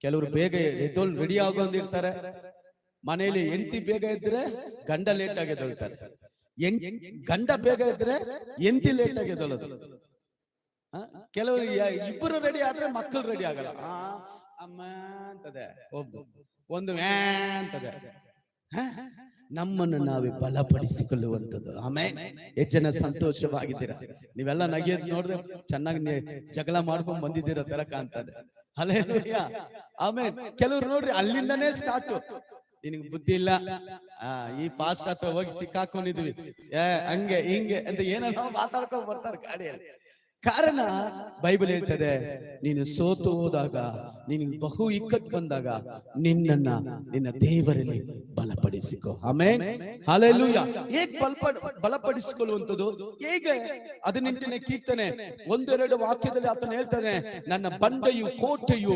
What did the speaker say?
ಕೆಲವರು ಬೇಗ ಎದ್ದೋಲ್ ರೆಡಿ ಆಗೋಂದಿರ್ತಾರೆ. ಮನೆಯಲ್ಲಿ ಹೆಂಡತಿ ಬೇಗ ಇದ್ರೆ ಗಂಡ ಲೇಟ್ ಆಗಿ ಎದ್ದೊಳ್ತಾರೆ. ಗಂಡ ಬೇಗ ಇದ್ರೆ ಹೆಂಡತಿ ಲೇಟ್ ಆಗಿ ಎದ್ದೊಳ್ಳೋದು. ಕೆಲವರು ಇಬ್ಬರು ರೆಡಿ ಆದ್ರೆ ಮಕ್ಕಳು ರೆಡಿ ಆಗಲ್ಲ. ಅಮ್ಮ ಅಂತದೆ, ಒಂದು ಅಂತದೆ. ನಮ್ಮನ್ನು ನಾವೇ ಬಲಪಡಿಸಿಕೊಳ್ಳುವಂಥದ್ದು. ಆಮೇಲೆ ಎಷ್ಟು ಜನ ಸಂತೋಷವಾಗಿದ್ದೀರಾ? ನೀವೆಲ್ಲ ನಗಿಯೋದು ನೋಡಿದ್ರೆ ಚೆನ್ನಾಗಿ ಜಗಳ ಮಾಡ್ಕೊಂಡ್ ಬಂದಿದ್ದೀರ ತರ ಕಾಣ್ತದೆ. ಹಲ್ಲೆಲೂಯಾ. ಆಮೇಲೆ ಕೆಲವ್ರು ನೋಡ್ರಿ ಅಲ್ಲಿಂದನೇ ಸ್ಟಾರ್ಟ್. ನಿನಗೆ ಬುದ್ಧಿ ಇಲ್ಲ, ಈ ಪಾಸ್ಟ್ ಹತ್ರ ಹೋಗಿ ಸಿಕ್ಕಾಕೊಂಡಿದ್ವಿ, ಹಂಗೆ ಹಿಂಗೆ ಅಂತ ಏನೋ ಮಾತಾಡ್ಕೊಂಡ್ ಬರ್ತಾರೆ ಗಾಡಿಯಲ್ಲಿ. ಕಾರಣ ಬೈಬಲ್ ಹೇಳ್ತದೆ, ನೀನು ಸೋತು ಹೋದಾಗ, ನಿನಗೆ ಬಹು ಇಕ್ಕಟ್ಟು ಬಂದಾಗ ನಿನ್ನ ದೇವರಲ್ಲಿ ಬಲಪಡಿಸಿಕೋ. Amen, hallelujah. ಹೇಗೆ ಬಲಪಡಿಸಿಕೊಳ್ಳುವಂಥದ್ದು? ಹೇಗೆ? 18ನೇ ಕೀರ್ತನೆ 1-2 ವಾಕ್ಯದಲ್ಲಿ ಆತನು ಹೇಳ್ತಾನೆ, ನನ್ನ ಬಂಡೆಯು ಕೋಟೆಯು